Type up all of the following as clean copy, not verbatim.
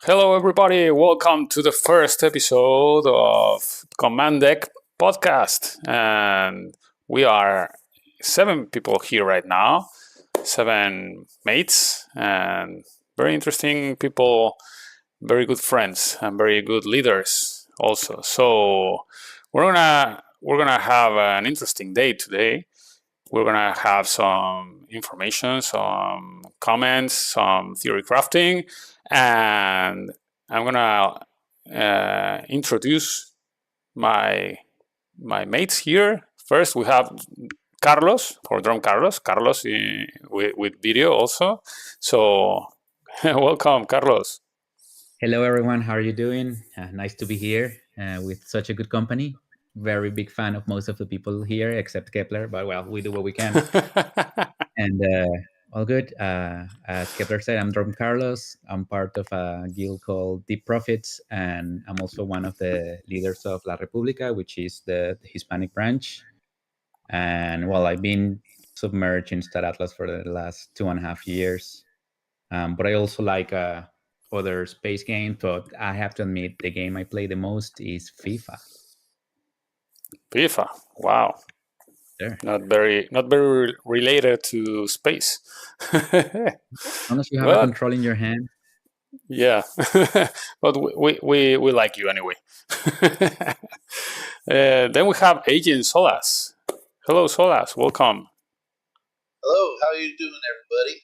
Hello, everybody. Welcome to the first episode of Command Deck podcast. And we are 7 people here right now, 7 mates, and very interesting people, very good friends, and very good leaders also. So we're gonna have an interesting day today. We're gonna have some information, some comments, some theory crafting, and I'm gonna introduce my mates here. First, we have Carlos, or Drum Carlos. Carlos with video also. So, welcome, Carlos. Hello, everyone. How are you doing? Nice to be here with such a good company. Very big fan of most of the people here, except Kepler. But well, we do what we can, and all good. As Kepler said, I'm Drum Carlos. I'm part of a guild called Deep Profits, and I'm also one of the leaders of La República, which is the Hispanic branch. And well, I've been submerged in Star Atlas for the last 2.5 years. But I also like other space games. But I have to admit, the game I play the most is FIFA. FIFA. Wow. There. Not very related to space. Unless you have a But control in your hand. yeah, but we like you anyway. Then we have Agent Solas. Hello, Solas. Welcome. Hello, how are you doing, everybody?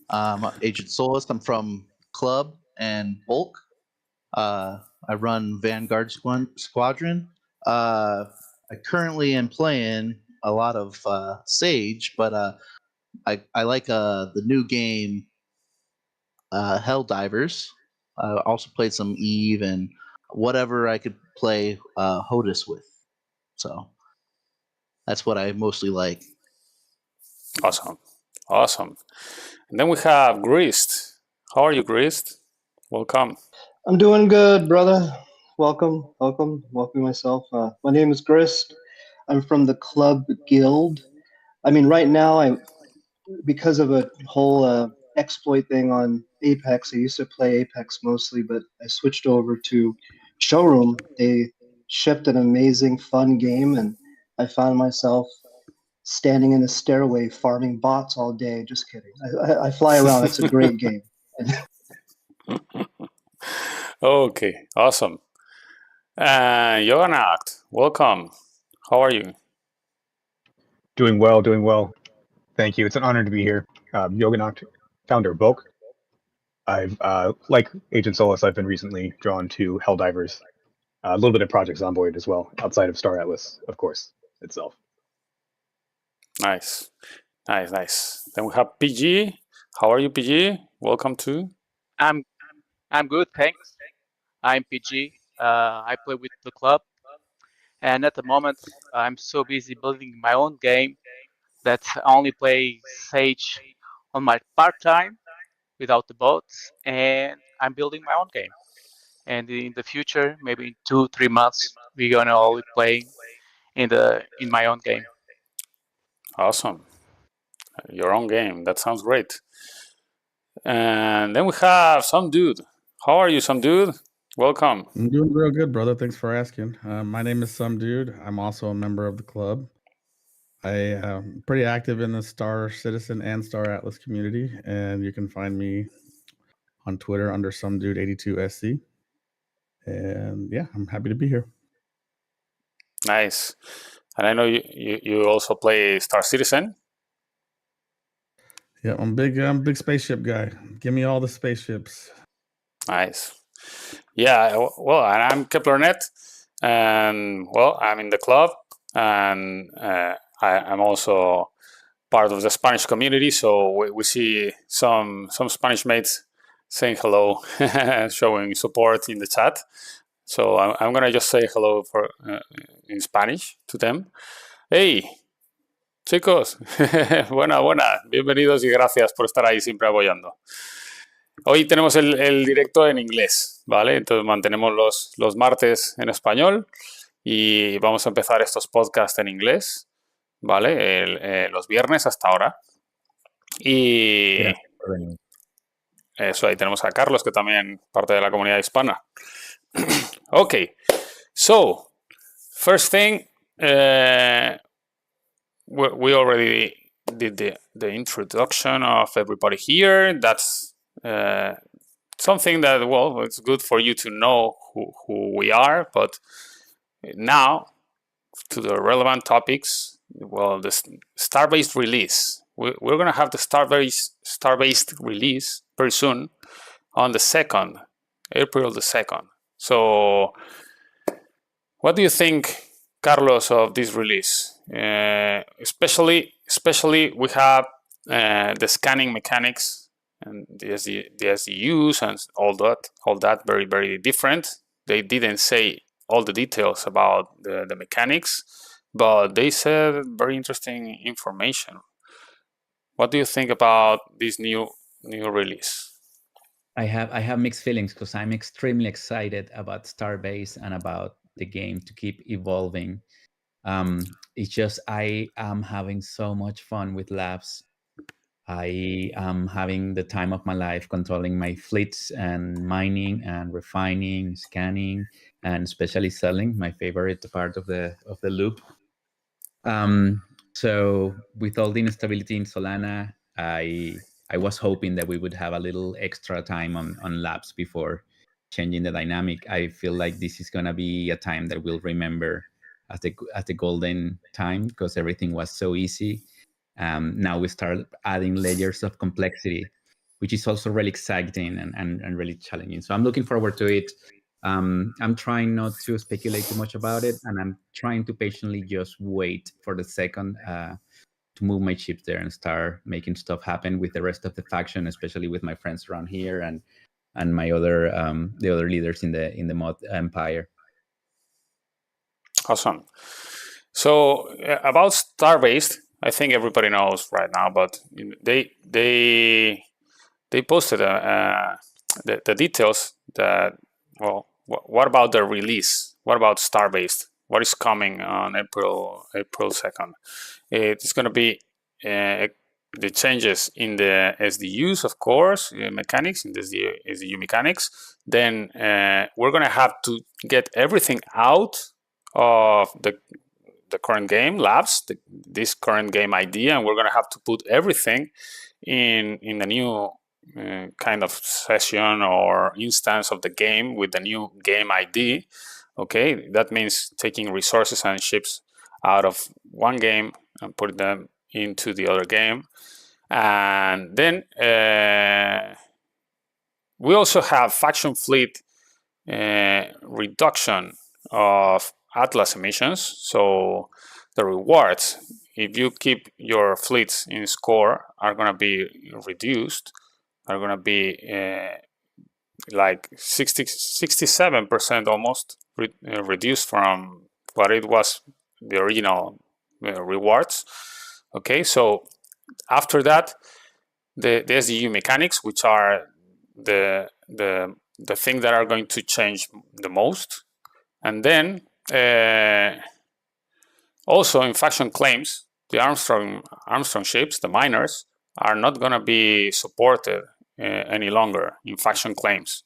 I'm Agent Solus. I'm from Club and Bulk. I run Vanguard Squadron. I currently am playing a lot of Sage, but I like the new game Helldivers. I also played some Eve and whatever I could play HOTUS with. So that's what I mostly like. Awesome. And then we have Grist. How are you, Grist? Welcome. I'm doing good, brother. Welcome myself. My name is Grist. I'm from the Club Guild. I mean, right now, because of a whole exploit thing on Apex, I used to play Apex mostly, but I switched over to Showroom. They shipped an amazing, fun game, and I found myself standing in a stairway farming bots all day. Just kidding. I fly around. It's a great game. Okay, awesome. Yoganact, welcome. How are you? Doing well. Thank you. It's an honor to be here. Yoganacht, founder of Bulk. I've, like Agent Solus, I've been recently drawn to Helldivers. A little bit of Project Zomboid as well, outside of Star Atlas, of course, itself. Nice. Then we have PG. How are you, PG? Welcome to. I'm good, thanks. I'm PG. I play with the club, and at the moment I'm so busy building my own game that I only play Sage on my part-time without the bots, and I'm building my own game. And in the future, maybe in 2-3 months, we're gonna all be playing in my own game. Awesome. Your own game. That sounds great. And then we have Some Dude. How are you, Some Dude? Welcome. I'm doing real good, brother. Thanks for asking. My name is Some Dude. I'm also a member of the club. I am pretty active in the Star Citizen and Star Atlas community, and you can find me on Twitter under SomeDude82SC. And yeah, I'm happy to be here. Nice. And I know you also play Star Citizen. Yeah, I'm big spaceship guy. Give me all the spaceships. Nice. Yeah, well, and I'm KeplerNet, and well, I'm in the club, and I'm also part of the Spanish community. So we see some Spanish mates saying hello, showing support in the chat. So I'm gonna just say hello in Spanish to them. Hey, chicos, buena, bienvenidos y gracias por estar ahí siempre apoyando. Hoy tenemos el directo en inglés, ¿vale? Entonces mantenemos los martes en español y vamos a empezar estos podcasts en inglés, ¿vale? Los viernes hasta ahora. Y Eso, ahí tenemos a Carlos, que también parte de la comunidad hispana. Okay, so first thing, we already did the introduction of everybody here. That's something that, well, it's good for you to know who we are, but now to the relevant topics. Well, the Starbased release. We're going to have the Starbased release very soon on the 2nd, April the 2nd. So what do you think, Carlos, of this release? Especially we have the scanning mechanics and the SDUs and all that very, very different. They didn't say all the details about the mechanics, but they said very interesting information. What do you think about this new release? I have mixed feelings because I'm extremely excited about Starbase and about the game to keep evolving. It's just I am having so much fun with labs. I am having the time of my life controlling my fleets and mining and refining, scanning, and especially selling, my favorite part of the loop. So with all the instability in Solana, I was hoping that we would have a little extra time on labs before changing the dynamic. I feel like this is gonna be a time that we'll remember as the golden time because everything was so easy. Now we start adding layers of complexity, which is also really exciting and really challenging. So I'm looking forward to it. I'm trying not to speculate too much about it, and I'm trying to patiently just wait for the second to move my chips there and start making stuff happen with the rest of the faction, especially with my friends around here and my other the other leaders in the mod empire. Awesome. So about Starbased, I think everybody knows right now, but they posted the details that, well, what about the release? What about Starbased? What is coming on April 2nd? It's going to be the changes in the SDUs, of course, mechanics, in the SDU mechanics. Then we're going to have to get everything out of the current game labs, this current game idea, and we're going to have to put everything in the new kind of session or instance of the game with the new game ID. Okay, that means taking resources and ships out of one game and putting them into the other game. And then we also have faction fleet reduction of Atlas emissions. So the rewards, if you keep your fleets in score, are going to be reduced, are going to be like 67% almost reduced from what it was the original rewards. Okay, so after that, the SDU mechanics, which are the thing that are going to change the most. And then also in faction claims, the Armstrong ships, the miners, are not going to be supported any longer in faction claims.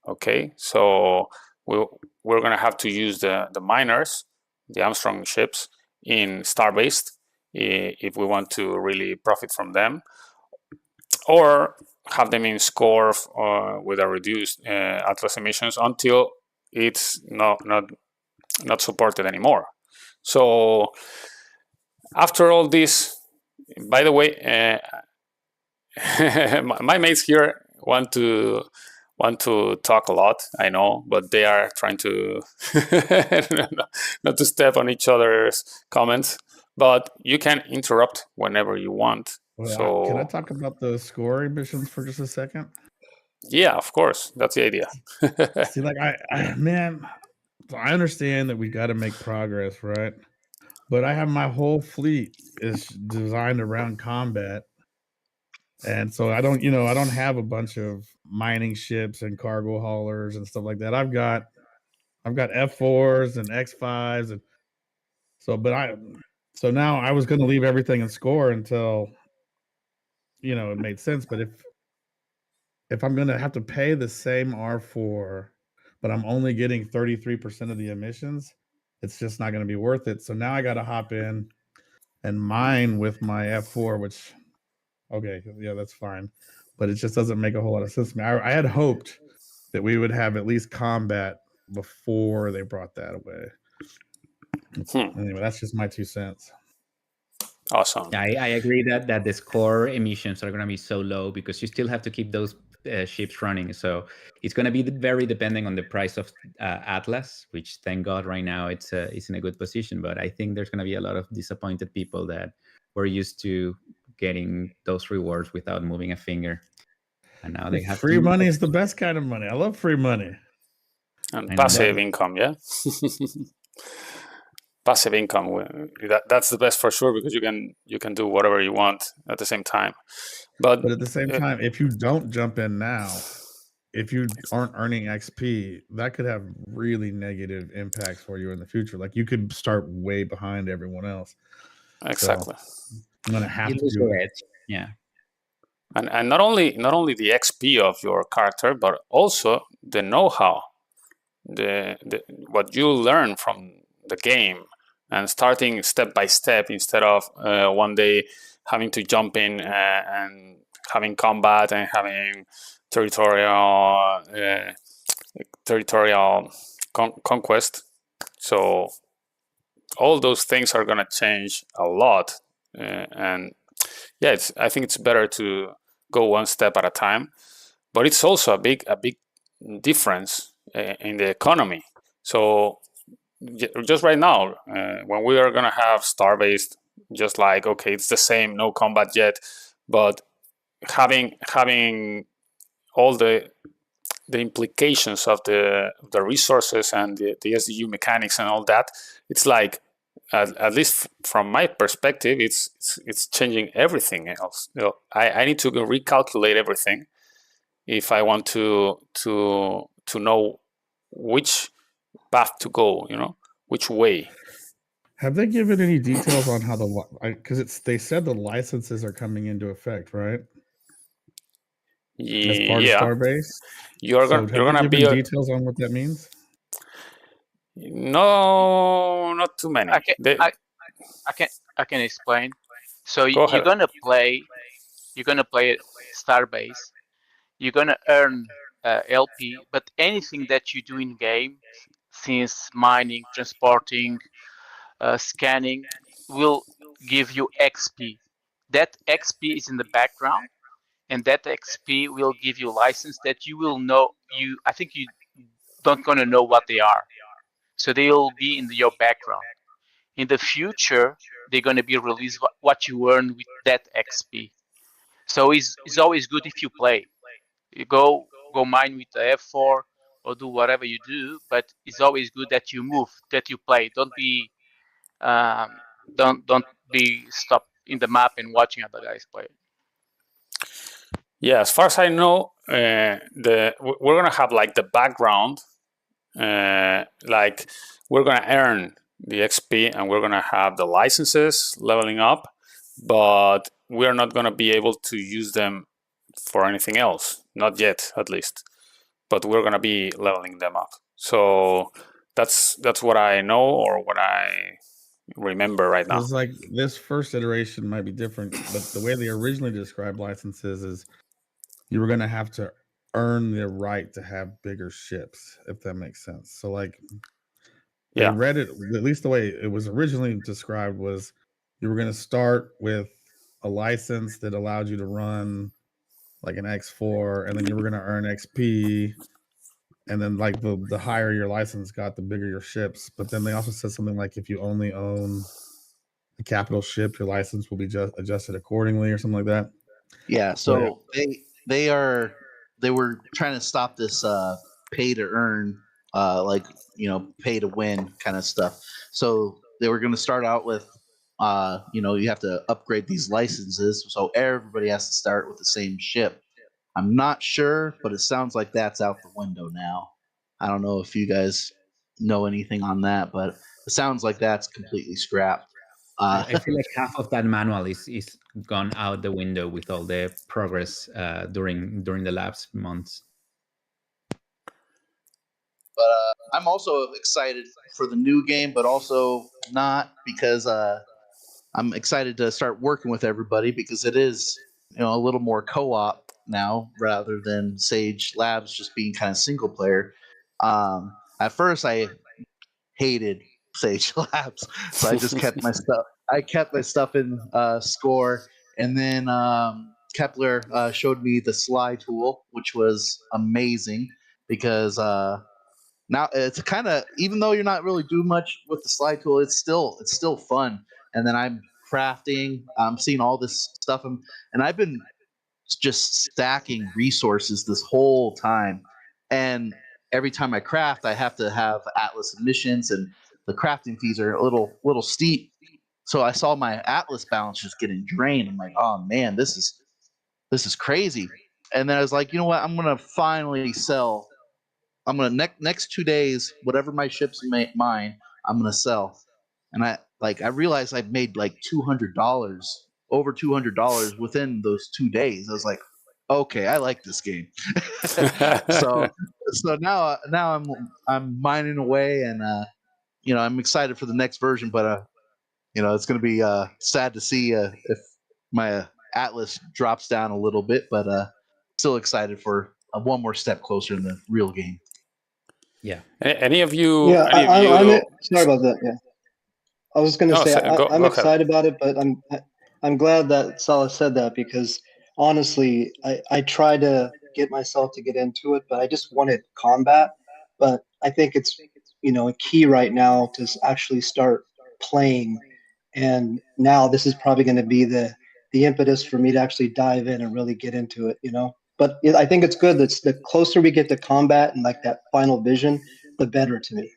Okay, so we're going to have to use the miners, the Armstrong ships, in Starbased if we want to really profit from them, or have them in score with a reduced Atlas emissions until it's not supported anymore. So after all this, by the way, my mates here want to talk a lot, I know, but they are trying to not to step on each other's comments. But you can interrupt whenever you want. Well, so can I talk about the score emissions for just a second? Yeah, of course, that's the idea. See, like man, so I understand that we got to make progress, right? But I have my whole fleet is designed around combat. And so I don't have a bunch of mining ships and cargo haulers and stuff like that. I've got F4s and X5s and so now I was going to leave everything in score until it made sense, but if I'm going to have to pay the same R4, but I'm only getting 33% of the emissions, it's just not going to be worth it. So now I got to hop in and mine with my F4, which, okay, yeah, that's fine. But it just doesn't make a whole lot of sense to me. I had hoped that we would have at least combat before they brought that away. Anyway, that's just my 2 cents. Awesome. I agree that the score emissions are going to be so low because you still have to keep those ships running. So it's going to be very depending on the price of Atlas, which thank God right now it's in a good position. But I think there's going to be a lot of disappointed people that were used to getting those rewards without moving a finger, and now they have free money is the best kind of money. I love free money. And passive income, yeah. Passive income, that's the best for sure, because you can do whatever you want at the same time. But at the same time, if you don't jump in now, if you aren't earning XP, that could have really negative impacts for you in the future. Like you could start way behind everyone else. Exactly. So I'm gonna have to do it. Yeah. And not only the XP of your character, but also the know-how, the what you learn from the game, and starting step by step instead of one day having to jump in and having combat and having territorial conquest. So all those things are going to change a lot, and yeah, I think it's better to go one step at a time. But it's also a big difference in the economy. So just right now, when we are gonna have Starbased, just like, okay, it's the same, no combat yet, but having all the implications of the resources and the SDU mechanics and all that, it's like, at least from my perspective, it's changing everything else. I need to recalculate everything if I want to know which path to go, which way. Have they given any details on how because they said the licenses are coming into effect, right? As part of Starbase. You're gonna be details on what that means? No, not too many. I can explain. So you're gonna play Starbase. You're gonna earn LP, but anything that you do in game, since mining, transporting, scanning, will give you XP. That XP is in the background, and that XP will give you license that you will know. I think you don't gonna know what they are, so they'll be in your background. In the future, they're gonna be released what you earn with that XP. So it's always good if you play. You go mine with the F4 or do whatever you do, but it's always good that you move, that you play. Don't be stopped in the map and watching other guys play. Yeah, as far as I know, we're gonna have like the background, like we're gonna earn the XP and we're gonna have the licenses leveling up, but we're not gonna be able to use them for anything else, not yet at least. But we're gonna be leveling them up. So that's what I know, or what I remember right now. It's like this first iteration might be different, but the way they originally described licenses is you were going to have to earn the right to have bigger ships, if that makes sense. So like they read it, at least the way it was originally described, was you were going to start with a license that allowed you to run like an X4, and then you were going to earn XP, and then like the higher your license got, the bigger your ships. But then they also said something like if you only own a capital ship, your license will be adjusted accordingly, or something like that. Yeah, so they were trying to stop this pay to earn, like pay to win kind of stuff. So they were going to start out with, you have to upgrade these licenses, so everybody has to start with the same ship. I'm not sure, but it sounds like that's out the window now. I don't know if you guys know anything on that, but it sounds like that's completely scrapped. I feel like half of that manual is gone out the window with all the progress during the last months. But I'm also excited for the new game, but also not, because I'm excited to start working with everybody, because it is, a little more co-op now rather than Sage Labs just being kind of single player. At first, I hated Sage Labs, so I just kept my stuff. I kept my stuff in Score, and then Kepler showed me the Sly tool, which was amazing, because now it's kind of, even though you're not really doing much with the slide tool, it's still fun. And then I'm crafting, I'm seeing all this stuff, and I've been just stacking resources this whole time. And every time I craft, I have to have Atlas admissions, and the crafting fees are a little steep. So I saw my Atlas balance just getting drained. I'm like, oh man, this is crazy. And then I was like, you know what? I'm gonna finally sell. I'm gonna next 2 days, whatever my ships mine, I'm gonna sell. And I realized I made like $200, over $200 within those 2 days. I was like, okay, I like this game. so so now I'm mining away, and I'm excited for the next version, but it's gonna be sad to see if my Atlas drops down a little bit, but still excited for one more step closer in the real game. Yeah. Any of you? Yeah, Any of you? sorry about that. Yeah, I was going to No, say go I'm ahead. excited about it, but I'm glad that Salah said that, because honestly, I try to get myself to get into it, but I just wanted combat. But I think it's a key right now to actually start playing, and now this is probably going to be the impetus for me to actually dive in and really get into it. But I think it's good that the closer we get to combat and like that final vision, the better to me.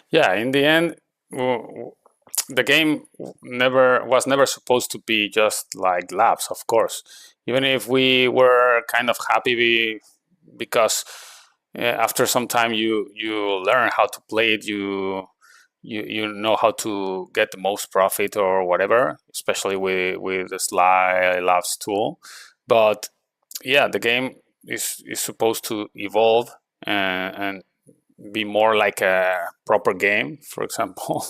Yeah, in the end, the game was never supposed to be just like labs, of course. Even if we were kind of happy because after some time you learn how to play it, you know how to get the most profit or whatever, especially with the Sly Labs tool. But yeah, the game is supposed to evolve and be more like a proper game, for example,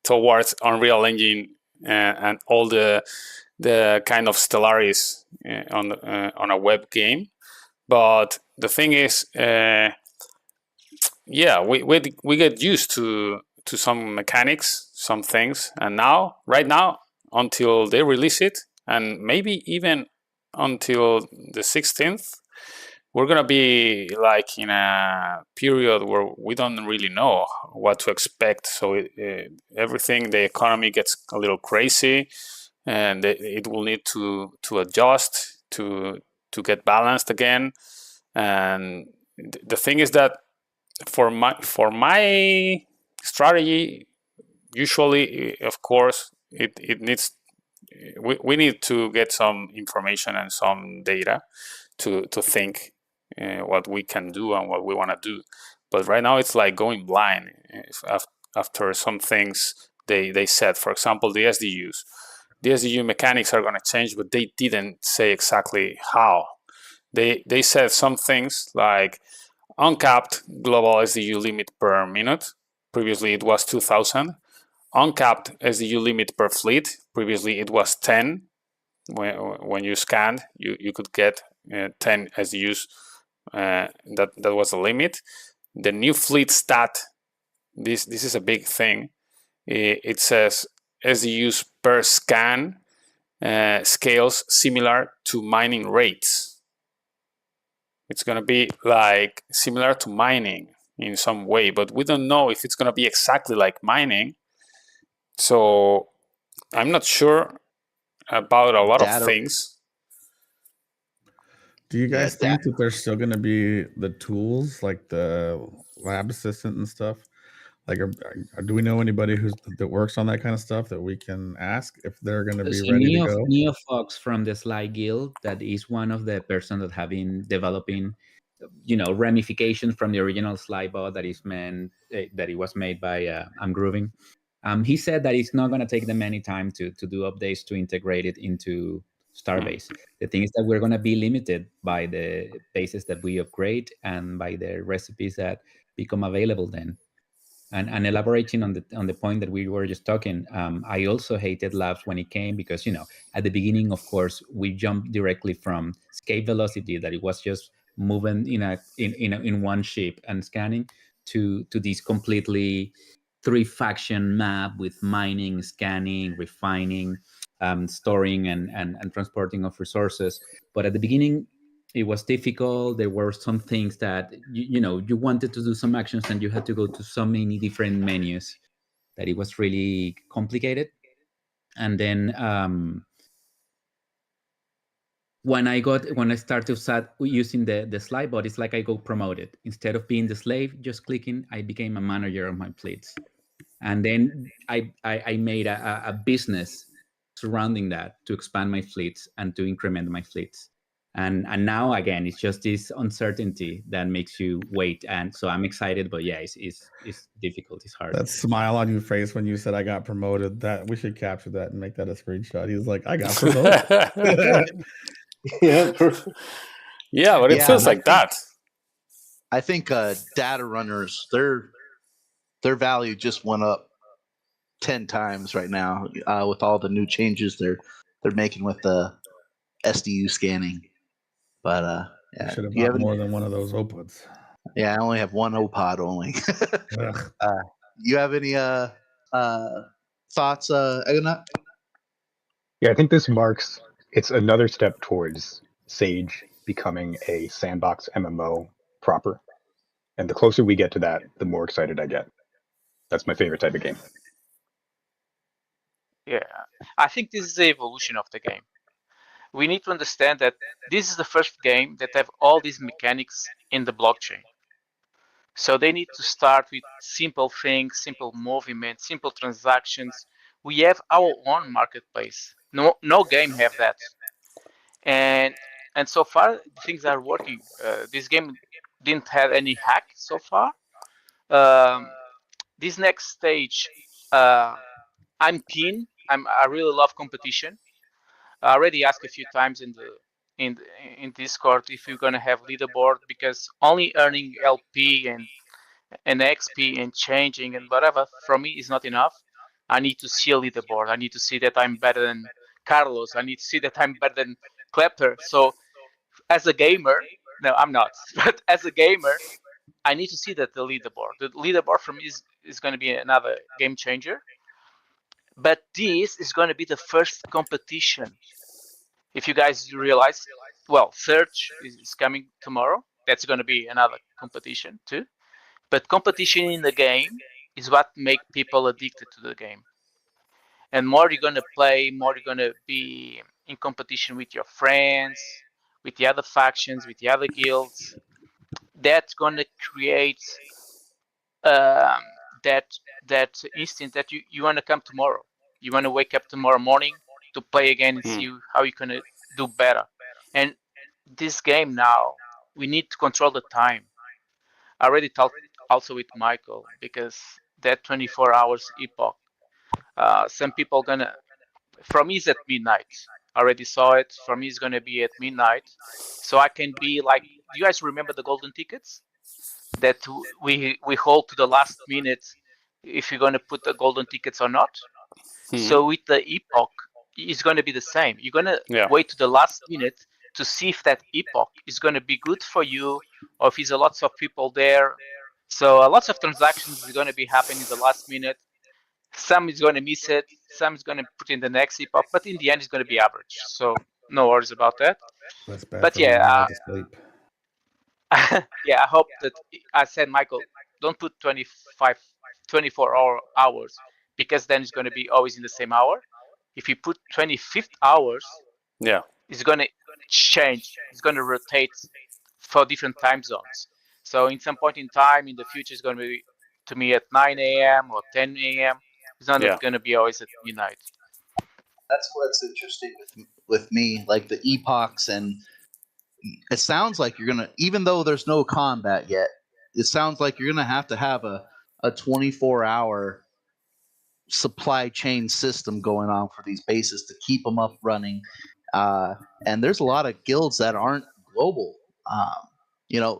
towards Unreal Engine and all the kind of Stellaris on a web game. But the thing is, yeah, we get used to some mechanics, some things, and right now, until they release it, and maybe even until the 16th, we're gonna be like in a period where we don't really know what to expect. So everything, the economy gets a little crazy, and it will need to adjust to get balanced again. And the thing is that for my strategy, usually, of course, it needs we need to get some information and some data to think what we can do and what we want to do. But right now it's like going blind after some things they said. For example, the SDU mechanics are going to change, but they didn't say exactly how. They said some things like uncapped global SDU limit per minute. Previously it was 2000. Uncapped SDU limit per fleet. Previously it was 10. When you scanned, you could get 10 SDUs. That was the limit. The new fleet stat, this is a big thing. It says SDUs per scan scales similar to mining rates. It's going to be like similar to mining in some way, but we don't know if it's going to be exactly like mining. So I'm not sure about a lot of things. Do you guys think that there's still going to be the tools like the lab assistant and stuff? Like, do we know anybody that works on that kind of stuff that we can ask if they're going to be ready to go? Neo Fox from the Sly Guild, that is one of the persons that have been developing, ramifications from the original Sly bot that was made by I'm Grooving. He said that it's not going to take them any time to do updates to integrate it into Starbase. The thing is that we're going to be limited by the bases that we upgrade and by the recipes that become available then. And elaborating on the point that we were just talking, I also hated labs when it came because at the beginning, of course, we jumped directly from escape velocity that it was just moving in one ship and scanning to this completely three faction map with mining, scanning, refining, storing, and transporting of resources. But at the beginning, it was difficult. There were some things that you wanted to do some actions and you had to go to so many different menus that it was really complicated. And then when I started using the slide bot, it's like I got promoted. Instead of being the slave just clicking, I became a manager of my fleets. And then I made a business surrounding that to expand my fleets and to increment my fleets. And now again, it's just this uncertainty that makes you wait. And so I'm excited, but yeah, it's difficult. It's hard. That smile on your face when you said I got promoted, that we should capture that and make that a screenshot. He's like, I got promoted. Yeah, perfect. Yeah, but it Yeah, feels and I like that. I think data runners, their value just went up 10 times right now with all the new changes they're making with the SDU scanning. But I yeah, should have do you bought have more any? than one of those OPUDs. Yeah, I only have one OPOD only. Ugh. You have any thoughts, Egonut? Yeah, I think this marks it's another step towards Sage becoming a sandbox MMO proper. And the closer we get to that, the more excited I get. That's my favorite type of game. Yeah, I think this is the evolution of the game. We need to understand that this is the first game that have all these mechanics in the blockchain. So they need to start with simple things, simple movement, simple transactions. We have our own marketplace. No game have that. And so far things are working. This game didn't have any hack so far. This next stage, I'm keen. I really love competition. I already asked a few times in Discord if you're gonna have leaderboard, because only earning LP and XP and changing and whatever from me is not enough. I need to see a leaderboard. I need to see that I'm better than Carlos. I need to see that I'm better than Klepter. So as a gamer, no, I'm not. But as a gamer, I need to see that the leaderboard. The leaderboard for me is going to be another game changer. But this is going to be the first competition. If you guys realize, well, Search is coming tomorrow. That's going to be another competition too. But competition in the game is what make people addicted to the game. And more you're going to play, more you're going to be in competition with your friends, with the other factions, with the other guilds. That's going to create that instinct that you want to come tomorrow. You want to wake up tomorrow morning to play again and see how you're going to do better. And this game now, we need to control the time. I already talked also with Michael, because that 24 hours epoch, some people gonna, for me it's at midnight. I already saw it. For me it's gonna be at midnight, so I can be like, do you guys remember the golden tickets that we hold to the last minute if you're gonna put the golden tickets or not? So with the epoch, it's going to be the same. You're going to wait to the last minute to see if that epoch is going to be good for you, or if there's a lots of people there. So lots of transactions is going to be happening in the last minute. Some is going to miss it. Some is going to put in the next epoch, but in the end, it's going to be average. So no worries about that. That's bad But for me. yeah, I like to sleep. yeah, I hope that I said, Michael, don't put 24 hours, because then it's going to be always in the same hour. If you put 25th hours, it's going to change. It's going to rotate for different time zones. So in some point in time in the future, it's going to be to me at 9 a.m. or 10 a.m. It's not going to be always at midnight. That's what's interesting with me, like the epochs, and it sounds like you're gonna, even though there's no combat yet, it sounds like you're gonna have a 24-hour supply chain system going on for these bases to keep them up running. And there's a lot of guilds that aren't global.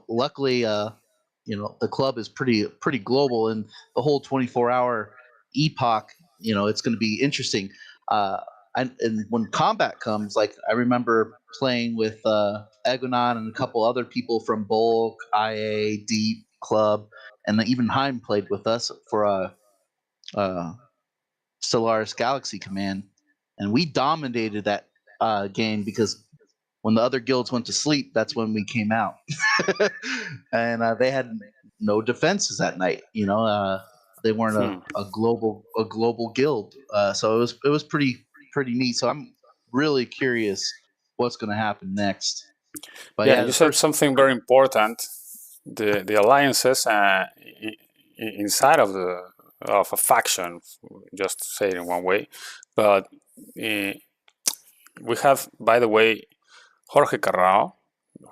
Luckily, the club is pretty global, and the whole 24-hour epoch. It's going to be interesting. And when combat comes, like I remember playing with Egonon and a couple other people from Bulk, IA, Deep, Club, and even Heim played with us for Stellaris Galaxy Command, and we dominated that game because when the other guilds went to sleep, that's when we came out, and they had no defenses that night. They weren't a global guild, so it was pretty neat. So I'm really curious what's going to happen next. But yeah, you said something very important. The alliances inside of a faction, just to say it in one way. But we have, by the way, Jorge Carrao,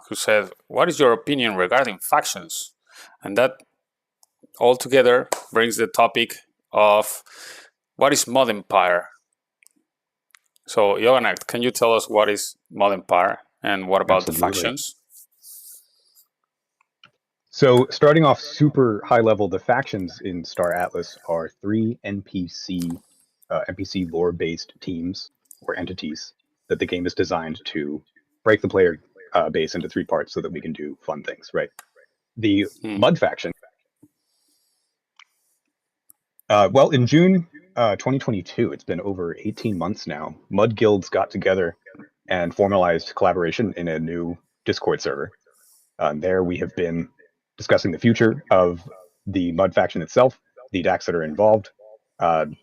who said, "What is your opinion regarding factions?" And that altogether brings the topic of what is Mod Empire. So, Yoganakt, can you tell us what is Mod Empire and what about the factions? So, starting off super high level, the factions in Star Atlas are 3 NPC lore-based teams or entities that the game is designed to break the player base into 3 parts so that we can do fun things, right? The Mud faction. Well, in June 2022, it's been over 18 months now, Mud guilds got together and formalized collaboration in a new Discord server. There we have been discussing the future of the Mud faction itself, the decks that are involved, to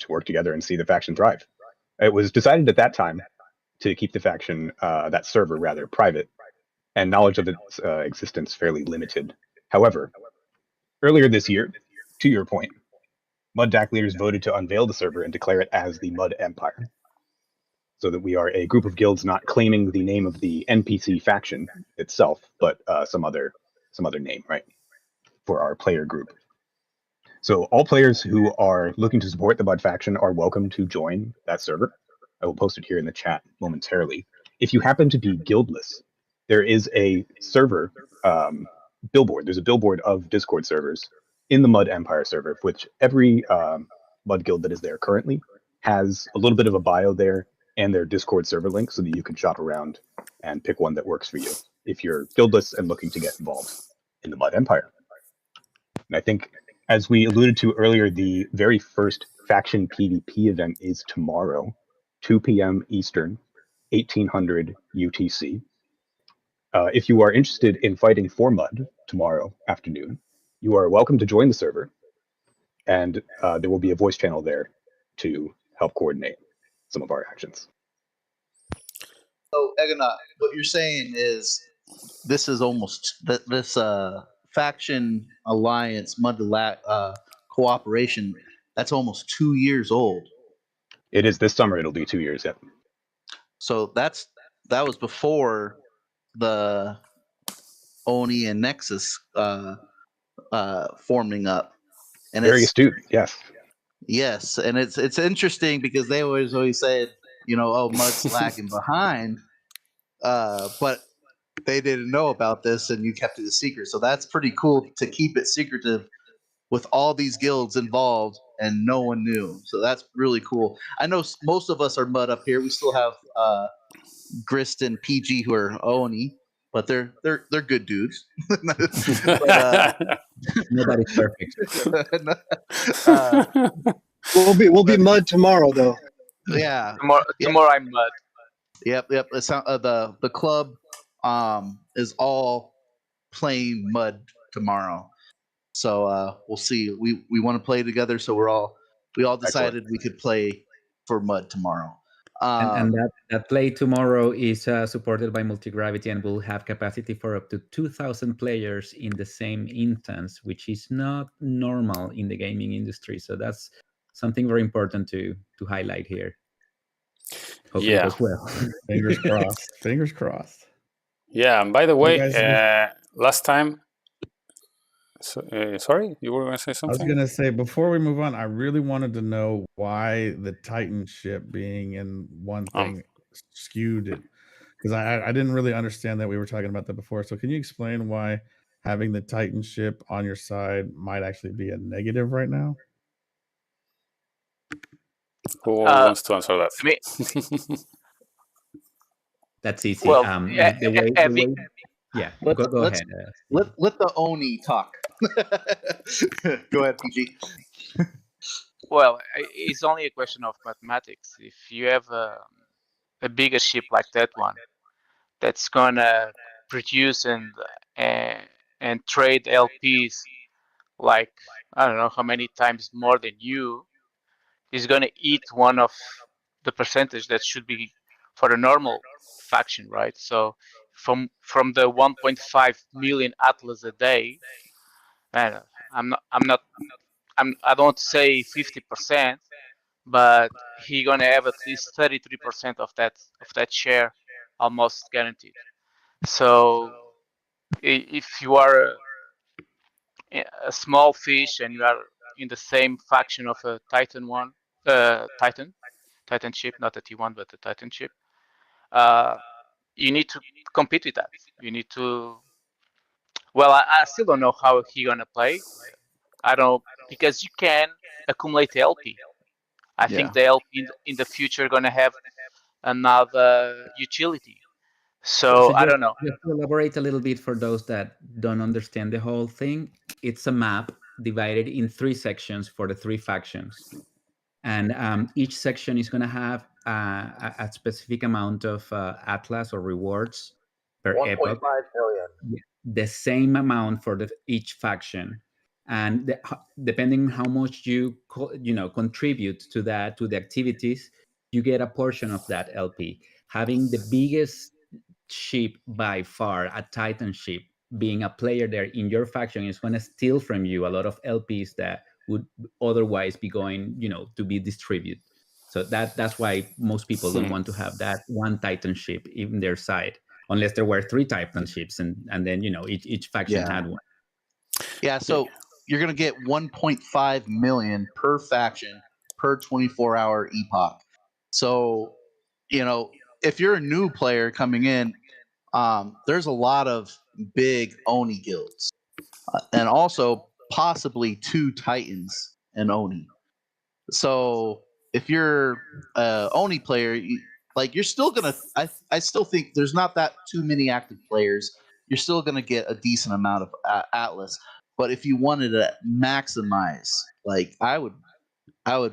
work together and see the faction thrive. It was decided at that time to keep the faction, that server rather, private, and knowledge of its existence fairly limited. However, earlier this year, to your point, Mud DAC leaders voted to unveil the server and declare it as the Mud Empire, so that we are a group of guilds not claiming the name of the NPC faction itself, but some other name, right, for our player group. So all players who are looking to support the Mud faction are welcome to join that server. I will post it here in the chat momentarily. If you happen to be guildless, there is a server billboard. There's a billboard of Discord servers in the Mud Empire server, which every Mud guild that is there currently has a little bit of a bio there and their Discord server link so that you can shop around and pick one that works for you if you're guildless and looking to get involved in the Mud Empire. And I think, as we alluded to earlier, the very first faction PvP event is tomorrow, 2 p.m. Eastern, 1800 UTC. If you are interested in fighting for Mud tomorrow afternoon, you are welcome to join the server, and there will be a voice channel there to help coordinate some of our actions. So, Egonaut, what you're saying is this is almost this faction alliance, Mud cooperation, that's almost 2 years old. It is this summer. It'll be 2 years. Yep. So that was before the Oni and Nexus forming up. And very astute. Yes. Yes, and it's interesting because they always said, oh, Mud's lagging behind, but they didn't know about this, and you kept it a secret. So that's pretty cool to keep it secretive with all these guilds involved, and no one knew. So that's really cool. I know most of us are Mud up here. We still have Grist and PG who are Oni, but they're good dudes. But, nobody's perfect. We'll be Mud tomorrow, though. Yeah. Tomorrow I'm Mud. Yep. It's the club is all playing Mud tomorrow. So we'll see. We want to play together, so we all decided we could play for Mud tomorrow. And that play tomorrow is supported by Multigravity and will have capacity for up to 2,000 players in the same instance, which is not normal in the gaming industry. So that's something very important to highlight here. Hope it goes well. Fingers crossed. Fingers crossed. Yeah, and by the way, last time Sorry, you were going to say I was something? gonna say before we move on, I really wanted to know why the Titan ship being in one thing skewed it, because I didn't really understand that. We were talking about that before. So can you explain why having the Titan ship on your side might actually be a negative right now? Who wants to answer I mean, that? That's easy. well, The way, yeah. Let's Go let's ahead. let the Oni talk. Go ahead, PG. well, it's only a question of mathematics. If you have a bigger ship like that one, that's gonna produce uh, and trade LPs like I don't know how many times more than you, is gonna eat one of the percentage that should be for a normal faction, right? So from the 1.5 million atlas a day, man, I don't say 50%, but he gonna have at least 33% of that share, almost guaranteed. So if you are a small fish and you are in the same faction of a Titan one, Titan ship, not a T1 but a Titan ship, uh, you need to compete with that. You need to. Well, I still don't know how he gonna play. I don't because you can accumulate LP. I Yeah. think the LP in the future gonna have another utility. So So I don't know. just to elaborate a little bit for those that don't understand the whole thing, it's a map divided in 3 sections for the 3 factions. And each section is going to have a specific amount of atlas or rewards per 1.5 epoch, million. the same amount for each faction. And depending on how much you contribute to the activities, you get a portion of that LP. Having the biggest ship by far, a Titan ship, being a player there in your faction is going to steal from you a lot of LPs that would otherwise be going, to be distributed. So that's why most people don't want to have that one Titan ship in their side, unless there were 3 Titan ships, and then each faction Yeah. had one. Yeah. So you're gonna get 1.5 million per faction per 24-hour epoch. So if you're a new player coming in, there's a lot of big Oni guilds, and also possibly 2 Titans and Oni. So if you're a Oni player, you're still gonna. I still think there's not that too many active players. You're still gonna get a decent amount of Atlas. But if you wanted to maximize, I would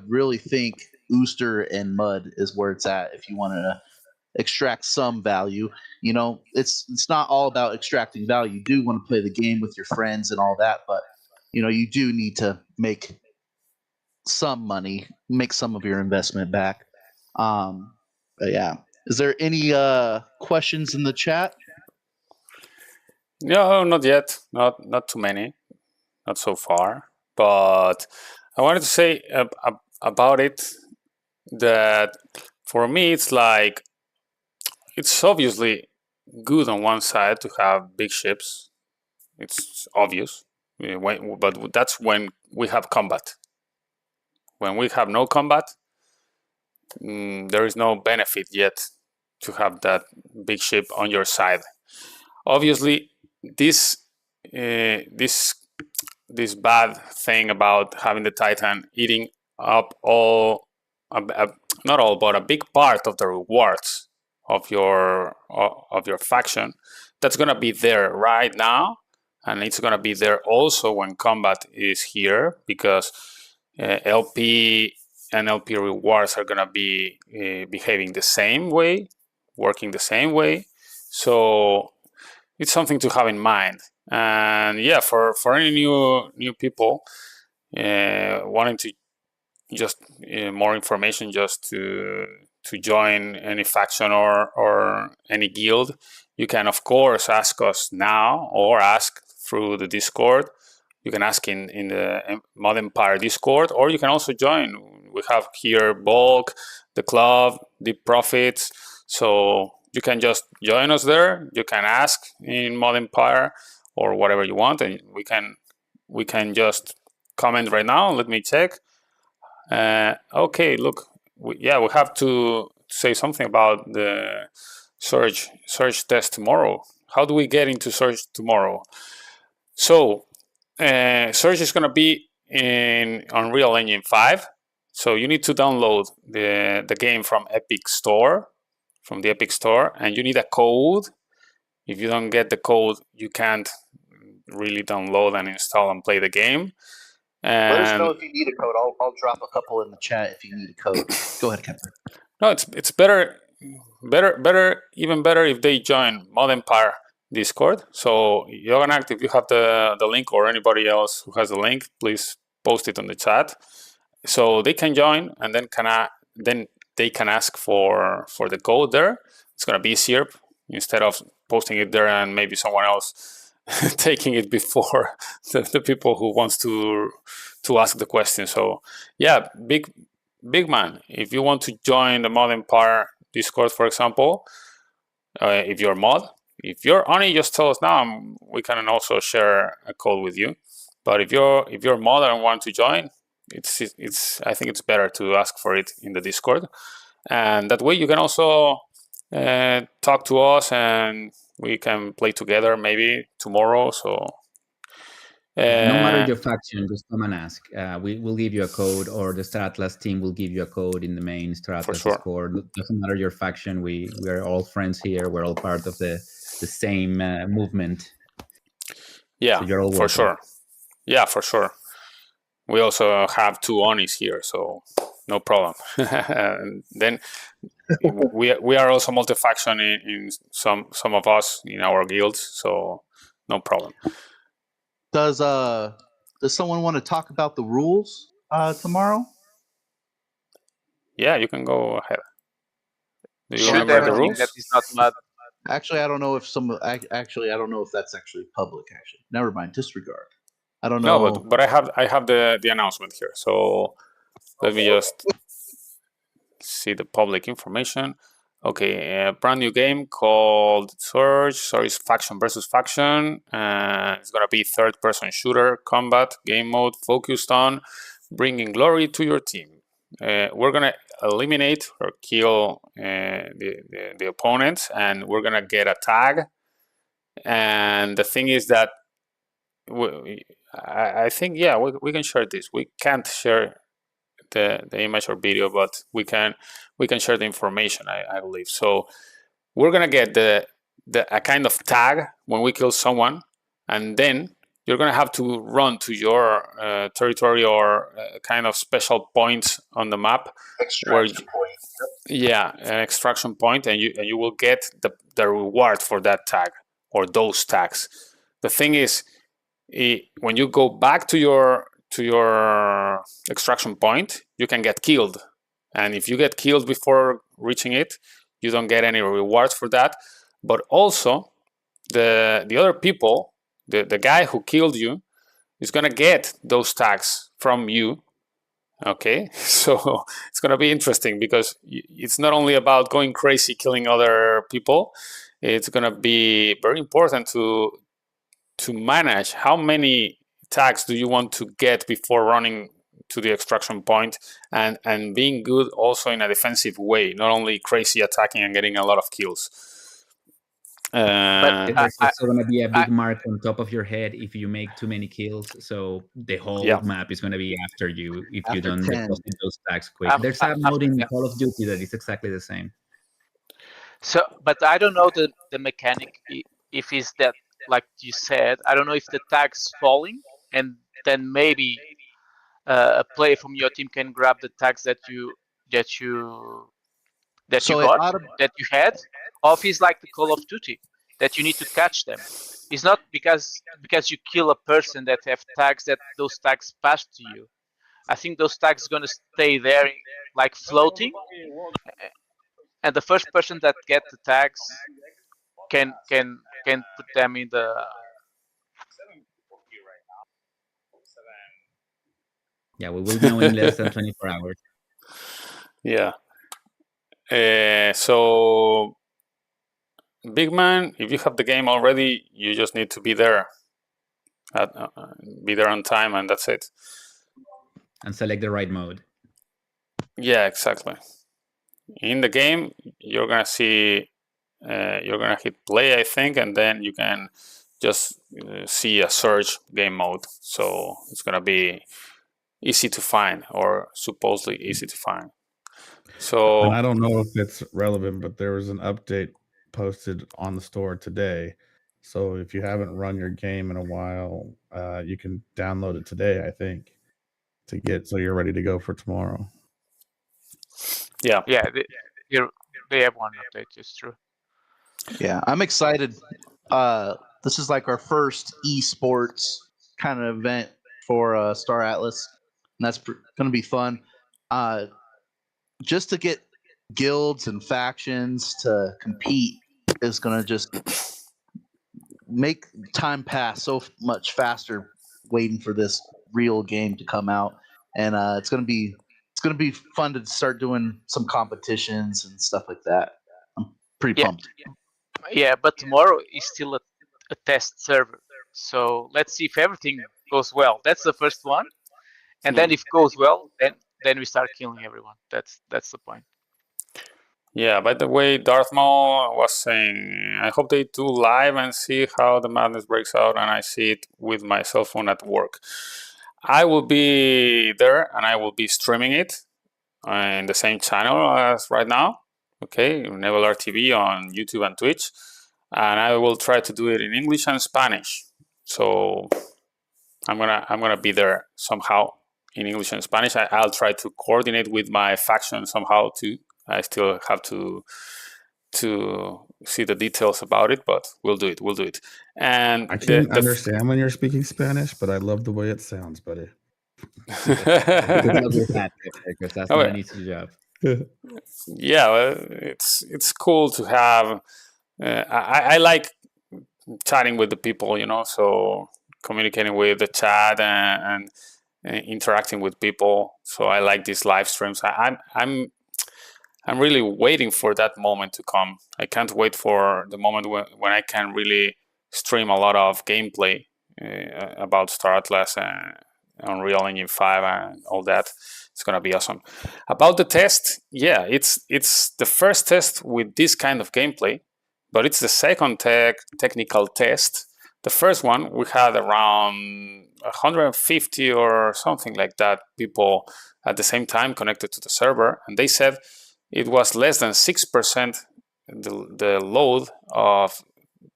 really think Ooster and Mud is where it's at. If you wanted to extract some value, it's not all about extracting value. You do want to play the game with your friends and all that, but you do need to make some money, make some of your investment back. But yeah, is there any questions in the chat? No, not yet. Not too many. Not so far. But I wanted to say about it that for me it's like it's obviously good on one side to have big ships. It's obvious, but that's when we have combat. When we have no combat, there is no benefit yet to have that big ship on your side. Obviously, this this bad thing about having the Titan eating up all, not all, but a big part of the rewards of your faction, that's gonna be there right now, and it's gonna be there also when combat is here, because LP and LP rewards are gonna be behaving the same way, working the same way. So it's something to have in mind. And yeah, for any new people wanting to just more information, just to join any faction or any guild, you can of course ask us now or ask through the Discord. You can ask in the Mod Empire Discord, or you can also join. We have here Bulk, the club, Deep Profits. So you can just join us there. You can ask in Mod Empire or whatever you want, and we can we can just comment right now. Let me check. Okay, look, we have to say something about the Surge test tomorrow. How do we get into Surge tomorrow? So Surge is going to be in Unreal Engine 5. So you need to download the game from the Epic Store, and you need a code. If you don't get the code, you can't really download and install and play the game. Let us know And if you need a code. I'll drop a couple in the chat if you need a code. Go ahead, Kepler. no, it's better, even better if they join Mod Empire Discord. So Yoganact, if you have the link, or anybody else who has the link, please post it on the chat, so they can join, and then they can ask for the code there. It's gonna be easier instead of posting it there and maybe someone else taking it before the people who wants to ask the question. So yeah, big man, if you want to join the Mod Empire Discord, for example, if you're mod, if you're Oni, just tell us now. We can also share a code with you. But if you're mod and want to join, it's I think it's better to ask for it in the Discord, and that way you can also talk to us and we can play together maybe tomorrow. So no matter your faction, just come and ask. We will give you a code, or the Star Atlas team will give you a code in the main Star Atlas sure. Discord. Doesn't matter your faction. We are all friends here. We're all part of the same movement. Yeah, so you're all for welcome. sure. Yeah, for sure. We also have 2 Onis here, so no problem. And then we are also multi-faction in some of us in our guilds, so no problem. Does someone want to talk about the rules tomorrow? Yeah, you can go ahead. Do you Shoot remember the everything rules? that is not mud. Actually, I don't know if I don't know if that's actually public. Actually, never mind. Disregard. I don't know. No, but I have the announcement here. So let me just see the public information. Okay, a brand new game called Surge. So it's faction versus faction. It's gonna be third-person shooter combat game mode focused on bringing glory to your team. We're gonna eliminate or kill the opponents, and we're gonna get a tag. And the thing is that I think we can share this. We can't share the image or video, but we can share the information. I believe so. We're gonna get a kind of tag when we kill someone, and then you're gonna have to run to your territory or kind of special points on the map. Extraction point. Yeah, an extraction point, and you will get the reward for that tag or those tags. The thing is, when you go back to your extraction point, you can get killed, and if you get killed before reaching it, you don't get any rewards for that. But also, the other people, the guy who killed you, is gonna get those tags from you. Okay, so it's gonna be interesting because it's not only about going crazy killing other people. It's gonna be very important to manage how many tags do you want to get before running to the extraction point, and being good also in a defensive way, not only crazy attacking and getting a lot of kills. There's also going to be a big mark on top of your head if you make too many kills. So the whole map is going to be after you if you don't deposit those tags quick. There's a mode in Call of Duty that is exactly the same. So, but I don't know the mechanic if it's that, like you said. I don't know if the tag's falling, and then maybe a player from your team can grab the tags that you had, or if it's like the Call of Duty that you need to catch them. It's not because you kill a person that have tags that those tags pass to you. I think those tags are gonna stay there, like floating, and the first person that get the tags can put them in the. Yeah, we will know in less than 24 hours. Yeah. So, big man, if you have the game already, you just need to be there be there on time, and that's it. And select the right mode. Yeah, exactly. In the game, you're gonna see, you're gonna hit play, I think, and then you can just see a search game mode. So it's gonna be easy to find, or supposedly easy to find. So, And I don't know if it's relevant, but there was an update posted on the store today. So if you haven't run your game in a while, you can download it today, I think, to get so you're ready to go for tomorrow. yeah. They have one update. It's true. Yeah, I'm excited. This is like our first esports kind of event for Star Atlas, and that's going to be fun. Just to get guilds and factions to compete is going to just make time pass so much faster waiting for this real game to come out, and it's going to be fun to start doing some competitions and stuff like that. I'm pretty pumped. Yeah, but tomorrow is still a test server, so let's see if everything goes well. That's the first one, and then if it goes well, then we start killing everyone. That's the point. Yeah, by the way, Darth Maul was saying, I hope they do live and see how the madness breaks out, and I see it with my cell phone at work. I will be there, and I will be streaming it in the same channel as right now. Okay, Nevelar TV on YouTube and Twitch, and I will try to do it in English and Spanish. So I'm gonna be there somehow in English and Spanish. I'll try to coordinate with my faction somehow too. I still have to see the details about it, but we'll do it. We'll do it. And I can't understand when you're speaking Spanish, but I love the way it sounds, buddy. Because that's not an easy job. Yeah, well, it's cool to have. I like chatting with the people, so communicating with the chat and interacting with people. So I like these live streams. I'm really waiting for that moment to come. I can't wait for the moment when I can really stream a lot of gameplay about Star Atlas and Unreal Engine 5 and all that. It's gonna be awesome. About the test, yeah, it's the first test with this kind of gameplay, but it's the second technical test. The first one we had around 150 or something like that people at the same time connected to the server, and they said it was less than 6% the load of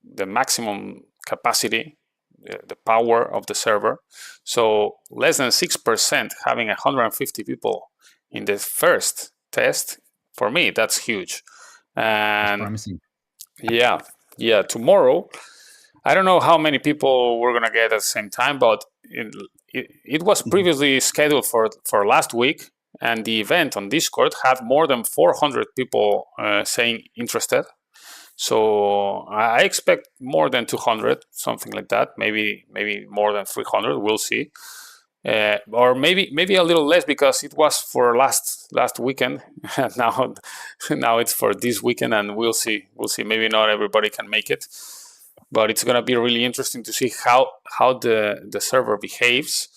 the maximum capacity, the power of the server. So less than 6% having 150 people in the first test, for me, that's huge. And that's promising. Yeah. Tomorrow, I don't know how many people we're gonna get at the same time, but it was previously scheduled for last week, and the event on Discord had more than 400 people saying interested. So I expect more than 200, something like that. Maybe more than 300. We'll see, or maybe a little less because it was for last weekend. now it's for this weekend, and we'll see. Maybe not everybody can make it, but it's gonna be really interesting to see how the server behaves.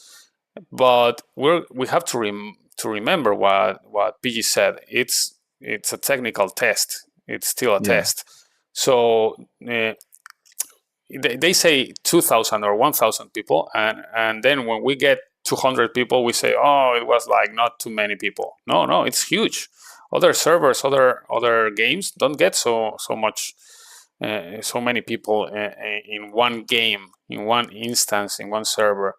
But we have to remember what PG said. It's a technical test. It's still a test. So they say 2,000 or 1,000 people, and then when we get 200 people, we say, oh, it was like not too many people. No, it's huge. Other servers, other games don't get so much, so many people in one game, in one instance, in one server,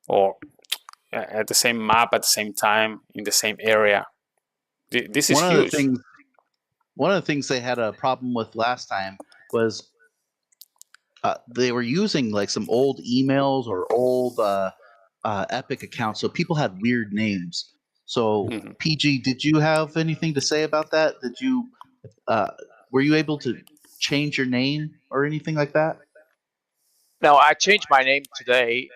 or at the same map at the same time in the same area. This is huge. One of the things they had a problem with last time was they were using like some old emails or old Epic accounts, so people had weird names. So PG, did you have anything to say about that? Did you were you able to change your name or anything like that? No, I changed my name today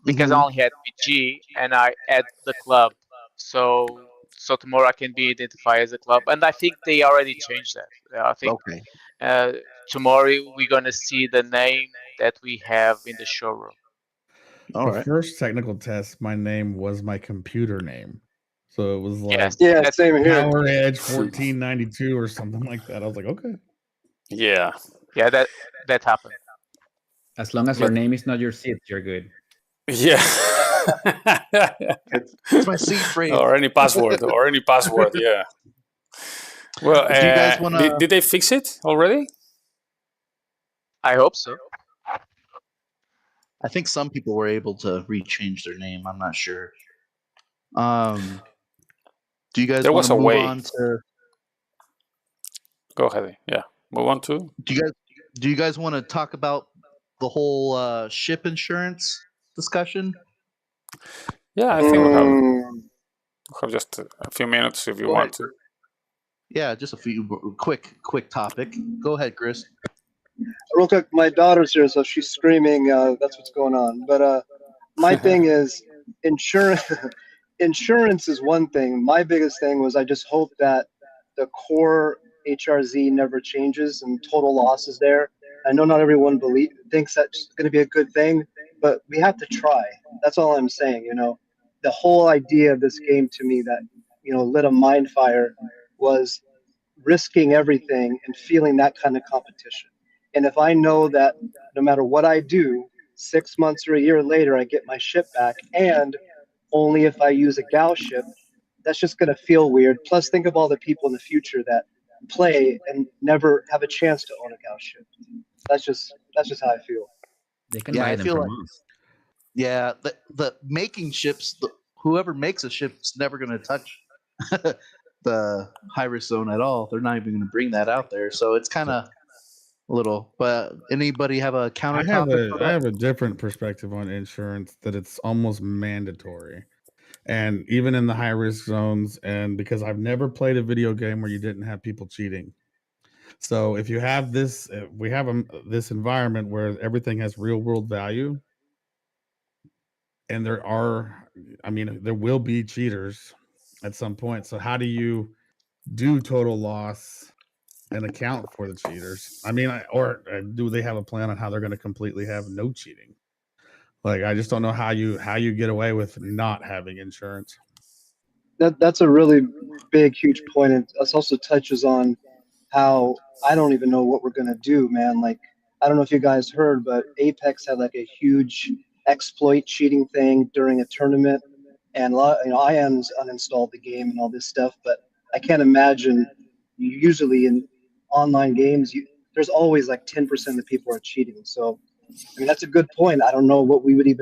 because I only had PG and I add the club. So tomorrow I can be identified as a club, and I think they already changed that. I think tomorrow we're gonna see the name that we have in the showroom. All the right. first technical test, my name was my computer name. So it was like Yes, Yeah, that's same here. Power Edge 1492 or something like that. I was like, okay. Yeah. yeah, that happened. As long as your But name is not your seed, you're good. yeah. It's my seed phrase. Or any password. Yeah. Well, Do you guys want to? did they fix it already? I hope so. I think some people were able to rechange their name. I'm not sure. Do you guys There want was to a move way. on to? Go ahead. Yeah. Move on to. Do you guys want to talk about the whole ship insurance discussion? Yeah, I think we have Mm, just a few minutes if you Go want ahead. to. Yeah, just a few quick topic. Go ahead, Chris. Real quick, my daughter's here, so she's screaming. That's what's going on. But my thing is insurance. Insurance is one thing. My biggest thing was I just hope that the core HRZ never changes and total loss is there. I know not everyone thinks that's going to be a good thing, but we have to try. That's all I'm saying. The whole idea of this game to me that lit a mind fire was risking everything and feeling that kind of competition. And if I know that no matter what I do, 6 months or a year later, I get my ship back, and only if I use a Gauss ship, that's just going to feel weird. Plus, think of all the people in the future that play and never have a chance to own a Gauss ship. That's just how I feel. They can Yeah, buy I them feel from like us. the making ships. Whoever makes a ship's never going to touch the high risk zone at all. They're not even going to bring that out there. So it's kind of little. But anybody have a counter topic for I that? have a different perspective on insurance, that it's almost mandatory. And even in the high risk zones, and because I've never played a video game where you didn't have people cheating. So if you have this, we have this environment where everything has real world value, and there will be cheaters at some point. So how do you do total loss and account for the cheaters? Or do they have a plan on how they're going to completely have no cheating? Like, I just don't know how you get away with not having insurance. That's a really big, huge point. And this also touches on how I don't even know what we're gonna do, man. Like, I don't know if you guys heard, but Apex had like a huge exploit cheating thing during a tournament, and a lot, IAM's uninstalled the game and all this stuff. But I can't imagine. Usually in online games, there's always like 10% of the people are cheating. So I mean, that's a good point. I don't know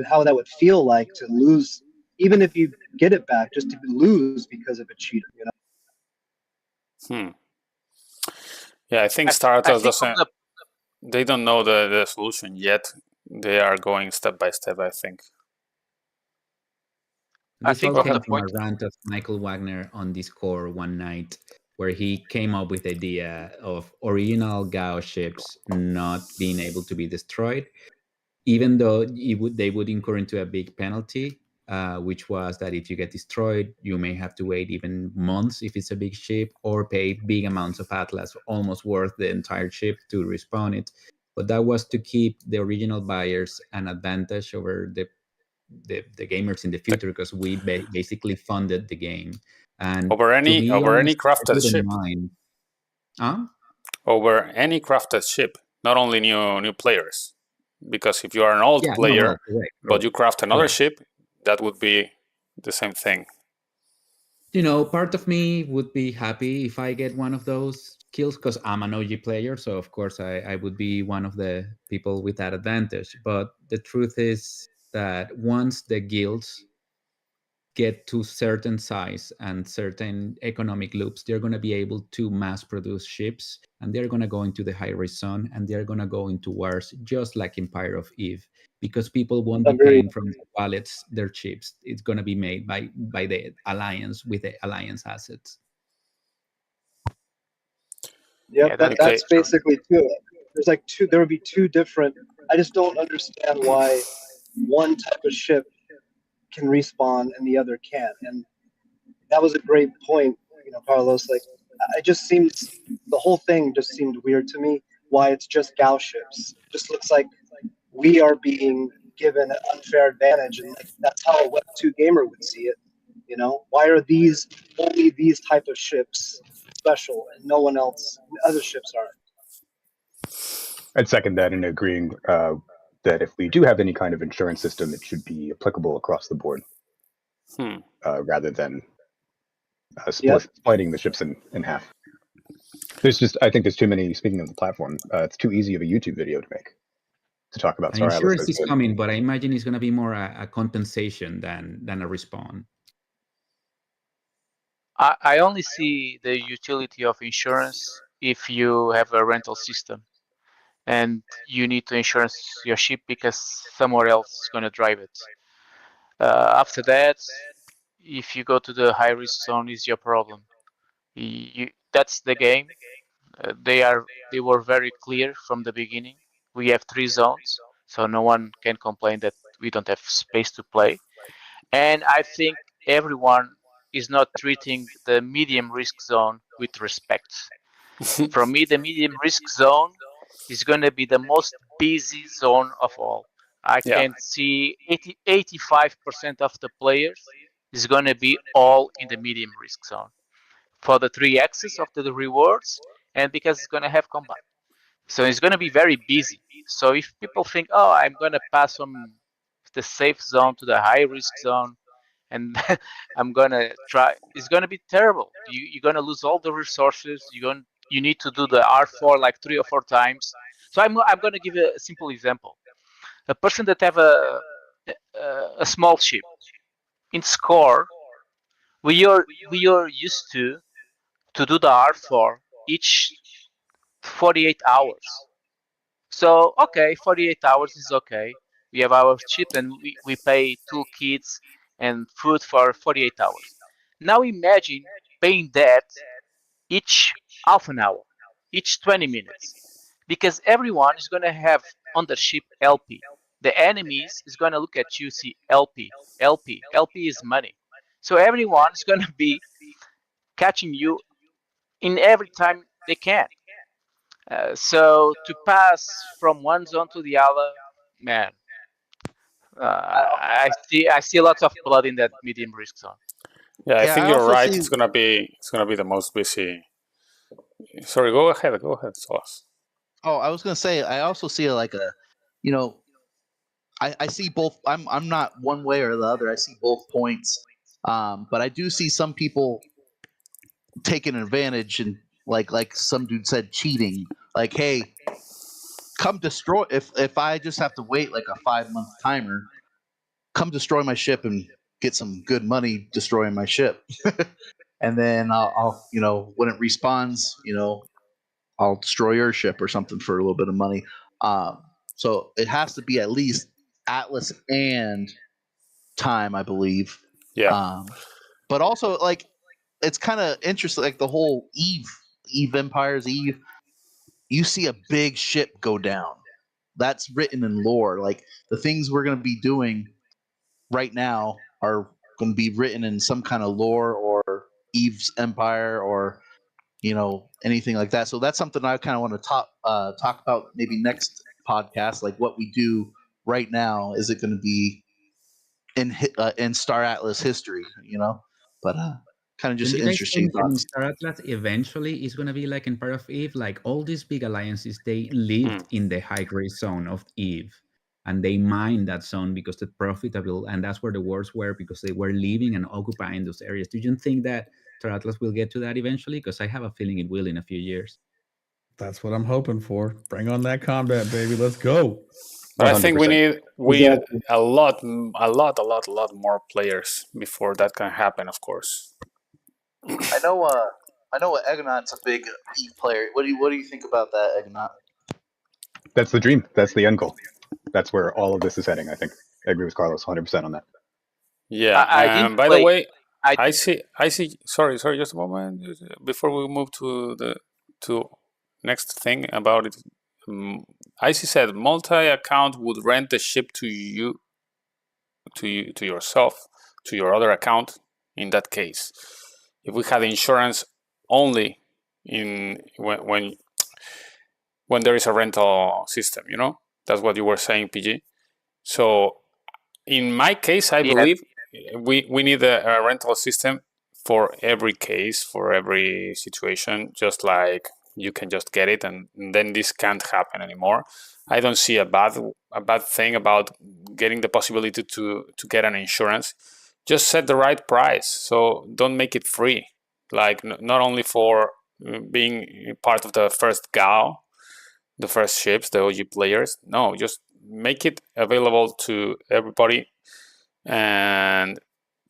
how that would feel like to lose, even if you get it back, just to lose because of a cheater. Hmm. Yeah, I think I Staratos think from doesn't. the They don't know the solution yet. They are going step by step, I think. I This think all from came the from a point rant of Michael Wagner on Discord one night, where he came up with the idea of original Gauss ships not being able to be destroyed, even though they would incur into a big penalty, which was that if you get destroyed, you may have to wait even months if it's a big ship, or pay big amounts of Atlas, almost worth the entire ship, to respawn it. But that was to keep the original buyers an advantage over the gamers in the The, future, because we basically funded the game. And over to any be over any honest, I crafted wouldn't ship. mind. Huh? Over any crafted ship, not only new players. Because if you are an old Yeah, no, well, player, but you craft another correct. ship, that would be the same thing. Part of me would be happy if I get one of those kills, because I'm an OG player. So, of course, I would be one of the people with that advantage. But the truth is that once the guilds get to certain size and certain economic loops, they're going to be able to mass produce ships, and they're going to go into the high risk zone, and they're going to go into wars just like Empire of Eve, because people won't be Agreed. paying from their wallets their chips. It's going to be made by the alliance with the alliance assets. Yep, yeah, that's that's true. basically two. There would be two different. I just don't understand why one type of ship can respawn and the other can't. And that was a great point, Carlos. Like, it just seems the whole thing just seemed weird to me. Why it's just Gauss ships? Just looks like we are being given an unfair advantage, and like that's how a Web2 gamer would see it. Why are only these type of ships special and no one else, other ships aren't? I'd second that in agreeing that if we do have any kind of insurance system, it should be applicable across the board rather than splitting the ships in half. I think there's too many, speaking of the platform, it's too easy of a YouTube video to make to talk about Star Atlas. Insurance is coming, but I imagine it's going to be more a compensation than a respawn. I only see the utility of insurance if you have a rental system and you need to insure your ship because somewhere else is going to drive it. After that, if you go to the high risk zone, is your problem. That's the game. They were very clear from the beginning. We have 3 zones, so no one can complain that we don't have space to play. And I think everyone is not treating the medium risk zone with respect. For me, the medium risk zone is going to be the most busy zone of all. I can see 85% of the players is going to be all in the medium risk zone for the 3 axes of the rewards and because it's going to have combat. So it's going to be very busy. So if people think, oh, I'm going to pass from the safe zone to the high risk zone and I'm going to try, it's going to be terrible. You're going to lose all the resources. You need to do the R4 like 3 or 4 times. So I'm going to give you a simple example. A person that have a small ship in score, we are used to do the R4 each 48 hours. So, okay, 48 hours is okay. We have our ship and we pay toolkits and food for 48 hours. Now imagine paying that each half an hour, each 20 minutes. Because everyone is going to have on the ship LP. The enemies is going to look at you, see LP, LP. LP is money. So everyone is going to be catching you in every time they can. So to pass from one zone to the other, man, I see lots of blood in that medium risk zone. Yeah, I think you're right. It's gonna be the most busy. Sorry, go ahead, Solas. Oh, I was gonna say I also see like a, I see both. I'm not one way or the other. I see both points, but I do see some people taking advantage and like some dude said, cheating. Like, hey, come destroy. If I just have to wait like a 5-month timer, come destroy my ship and get some good money destroying my ship, and then I'll when it respawns, I'll destroy your ship or something for a little bit of money. So it has to be at least Atlas and time, I believe. Yeah. But also, like, it's kind of interesting, like the whole Eve Empires, Eve. You see a big ship go down. That's written in lore. Like the things we're going to be doing right now are going to be written in some kind of lore or Eve's Empire or anything like that. So that's something I kind of want to talk about maybe next podcast. Like what we do right now, is it going to be in Star Atlas history? But kind of just Do you guys interesting think in thoughts. Star Atlas eventually is going to be like in part of Eve? Like all these big alliances, they lived in the high grade zone of Eve, and they mined that zone because it's profitable, and that's where the wars were because they were living and occupying those areas. Do you think that Star Atlas will get to that eventually? Because I have a feeling it will in a few years. That's what I'm hoping for. Bring on that combat, baby. Let's go. But I think we need Exactly. a lot more players before that can happen. Of course. I know Egonot's a big Eve player. What do you think about that, Egonot? That's the dream. That's the end goal. That's where all of this is heading. I think I agree with Carlos 100% on that. Yeah. By the way, I see. Sorry. Just a moment before we move to the next thing about it. Icy said multi-account would rent the ship to yourself, to your other account. In that case, if we had insurance only in when there is a rental system, that's what you were saying, PG. So in my case, I believe we need a rental system for every case, for every situation, just like you can just get it and then this can't happen anymore. I don't see a bad thing about getting the possibility to get an insurance. Just set the right price. So don't make it free. Like not only for being part of the first GAO, the first ships, the OG players. No, just make it available to everybody and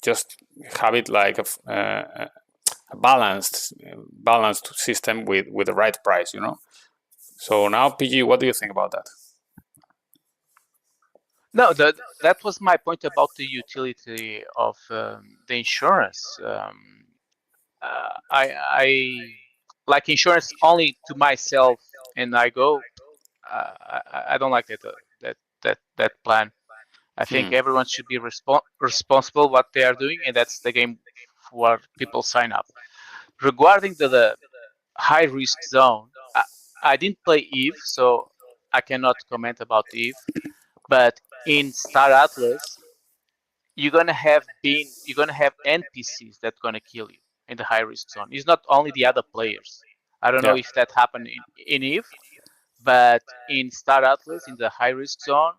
just have it like a balanced system with the right price, you know. So now, PG, what do you think about that? No, that was my point about the utility of the insurance. I like insurance only to myself, and I go. I don't like that plan. I think everyone should be responsible what they are doing, and that's the game where people sign up. Regarding the high risk zone, I didn't play Eve, so I cannot comment about Eve. But in Star Atlas, you're gonna have NPCs that's gonna kill you in the high risk zone. It's not only the other players. I don't know Yeah. if that happened in Eve, but in Star Atlas, in the high risk zone,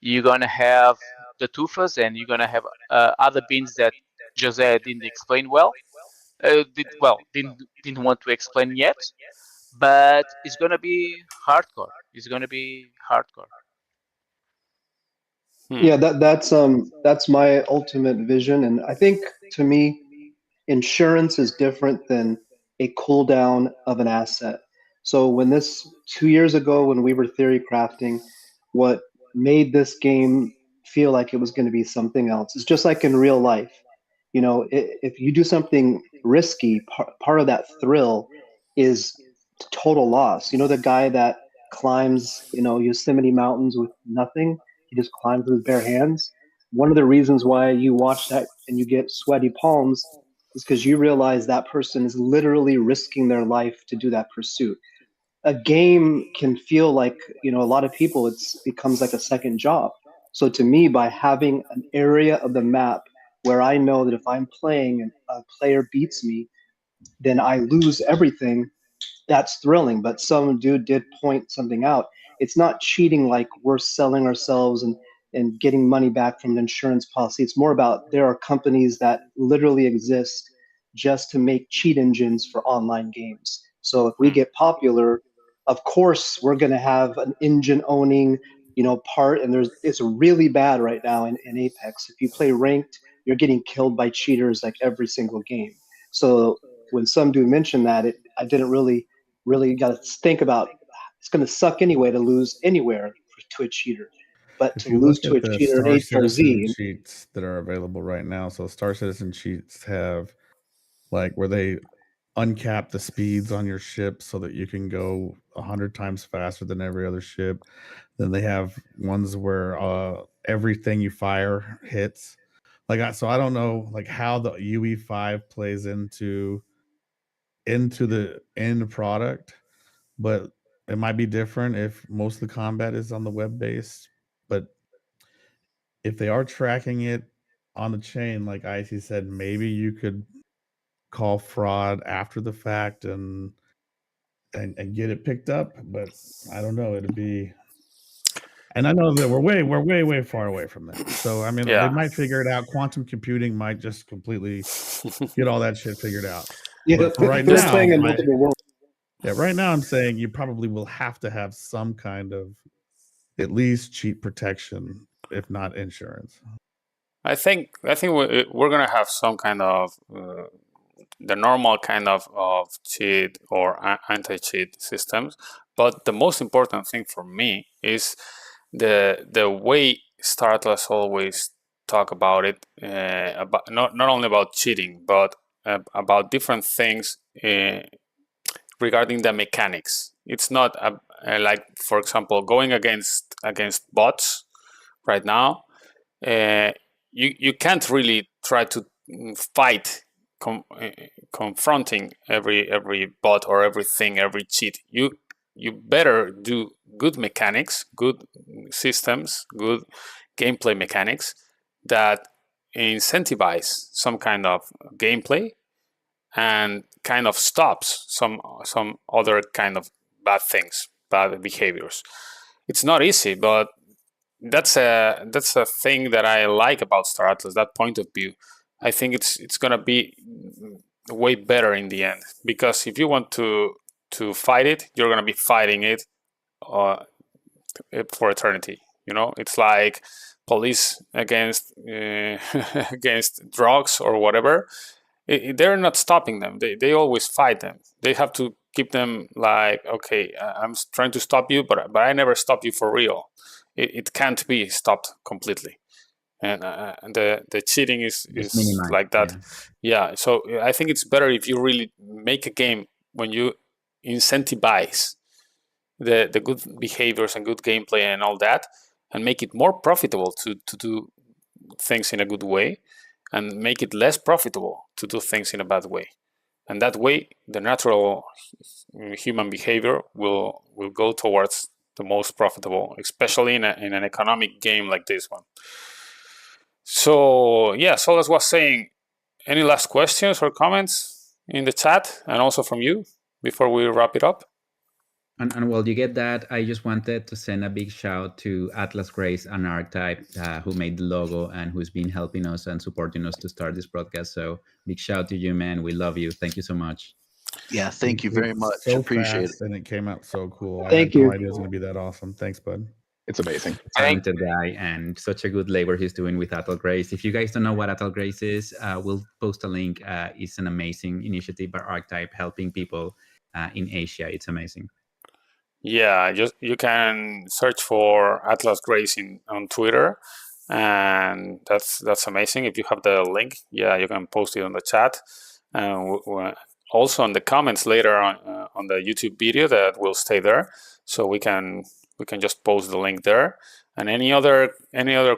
you're gonna have the Tufas and you're gonna have other beans that Jose didn't explain well. Didn't want to explain yet, but it's gonna be hardcore. It's gonna be hardcore. Yeah, that's my ultimate vision, and I think to me, insurance is different than a cooldown of an asset. So when this 2 years ago, when we were theory crafting, what made this game feel like it was going to be something else, it's just like in real life. You know, if you do something risky, part of that thrill is total loss. You know, the guy that climbs, Yosemite Mountains with nothing, he just climbs with his bare hands. One of the reasons why you watch that and you get sweaty palms is because you realize that person is literally risking their life to do that pursuit. A game can feel like, a lot of people, it's becomes like a second job. So to me, by having an area of the map where I know that if I'm playing and a player beats me, then I lose everything, that's thrilling. But some dude did point something out. It's not cheating like we're selling ourselves and getting money back from an insurance policy. It's more about there are companies that literally exist just to make cheat engines for online games. So if we get popular, of course we're going to have an engine owning, part. And it's really bad right now in Apex. If you play ranked, you're getting killed by cheaters like every single game. So when some dude mentioned that, I didn't really got to think about, it's going to suck anyway to lose anywhere to a cheater, but If to you lose look to at a the cheater in Star Citizen HRZ. cheats that are available right now, so Star Citizen cheats have like where they uncap the speeds on your ship so that you can go 100 times faster than every other ship. Then they have ones where everything you fire hits. So I don't know like how the UE5 plays into the end product, but it might be different if most of the combat is on the web base. But if they are tracking it on the chain, like Icy said, maybe you could call fraud after the fact and get it picked up. But I don't know. It'd be, and I know that we're way far away from that. So I mean, they Yeah. might figure it out. Quantum computing might just completely get all that shit figured out. Yeah, But for right they're now, playing in multiple worlds. yeah, right now I'm saying you probably will have to have some kind of at least cheat protection, if not insurance. I think we're gonna have some kind of the normal kind of cheat or anti-cheat systems, but the most important thing for me is the way Star Atlas always talk about it, about not only about cheating, but about different things regarding the mechanics. It's not like, for example, going against bots right now. You can't really try to fight confronting every bot or everything, every cheat. You better do good mechanics, good systems, good gameplay mechanics that incentivize some kind of gameplay and kind of stops some other kind of bad things, bad behaviors. It's not easy, but that's a thing that I like about Star Atlas, that point of view. I think it's gonna be way better in the end, because if you want to fight it, you're gonna be fighting it for eternity. It's like police against against drugs or whatever. They're not stopping them. They always fight them. They have to keep them like, okay, I'm trying to stop you, but I never stop you for real. It can't be stopped completely. And the cheating is like that. Yeah. So I think it's better if you really make a game when you incentivize the good behaviors and good gameplay and all that, and make it more profitable to do things in a good way, and make it less profitable to do things in a bad way. And that way, the natural human behavior will go towards the most profitable, especially in an economic game like this one. So yeah, Solas was saying, any last questions or comments in the chat, and also from you before we wrap it up? And while you get that, I just wanted to send a big shout to Atlas Grace and Archetype, who made the logo and who's been helping us and supporting us to start this broadcast. So big shout to you, man. We love you. Thank you so much. Yeah, thank you very much. So Appreciate fast, and it came out so cool. Thank I had you. no idea it was going to be that awesome. Thanks, bud. It's amazing. Talented guy, and such a good labor he's doing with Atlas Grace. If you guys don't know what Atlas Grace is, we'll post a link. It's an amazing initiative by Archetype helping people in Asia. It's amazing. Yeah, you can search for Atlas Grace on Twitter, and that's amazing. If you have the link, yeah, you can post it on the chat, and also in the comments later on the YouTube video that will stay there, so we can just post the link there. And any other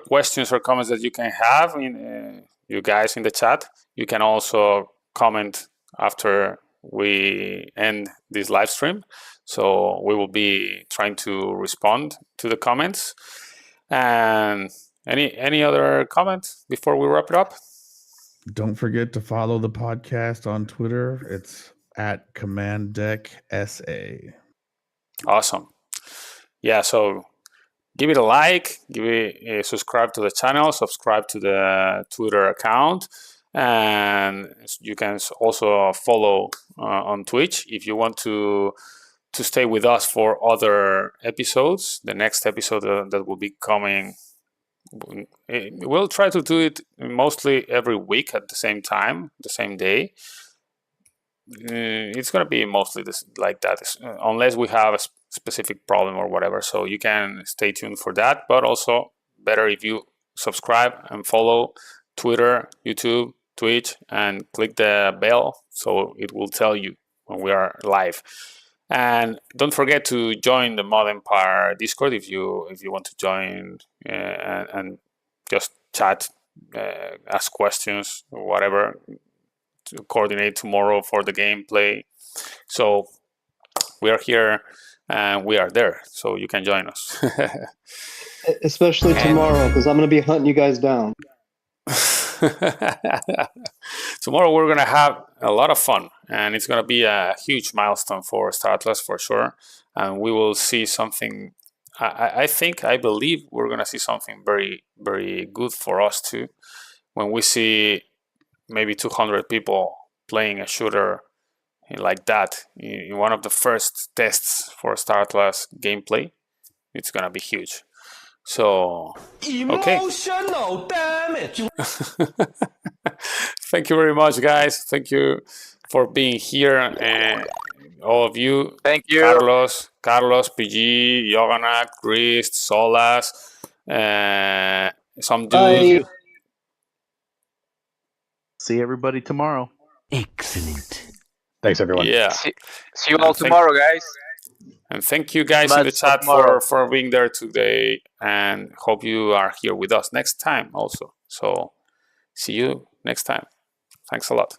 questions or comments that you can have, you guys in the chat, you can also comment after we end this live stream. So we will be trying to respond to the comments. And any other comments before we wrap it up? Don't forget to follow the podcast on Twitter. It's at Command Deck SA. Awesome. Yeah, so give it a like, subscribe to the channel, subscribe to the Twitter account, and you can also follow on Twitch if you want to stay with us for other episodes. The next episode that will be coming, we'll try to do it mostly every week at the same time, the same day. It's going to be mostly like that, unless we have a specific problem or whatever. So you can stay tuned for that, but also better if you subscribe and follow Twitter, YouTube, Twitch, and click the bell so it will tell you when we are live. And don't forget to join the Mod Empire Discord if you want to join and just chat, ask questions, or whatever, to coordinate tomorrow for the gameplay. So we are here and we are there, so you can join us. Especially tomorrow, because I'm going to be hunting you guys down. Tomorrow we're going to have a lot of fun, and it's going to be a huge milestone for Star Atlas for sure. And we will see something, I believe we're going to see something very, very good for us too. When we see maybe 200 people playing a shooter like that in one of the first tests for Star Atlas gameplay, it's going to be huge. So, okay. Emotional damage. Thank you very much, guys. Thank you for being here, and all of you. Thank you. Carlos, PG, Yoganak, Chris, Solas, some dude. See everybody tomorrow. Excellent. Thanks, everyone. Yeah. See you all tomorrow, guys. And thank you guys in the chat for being there today, and hope you are here with us next time also. So see you next time. Thanks a lot.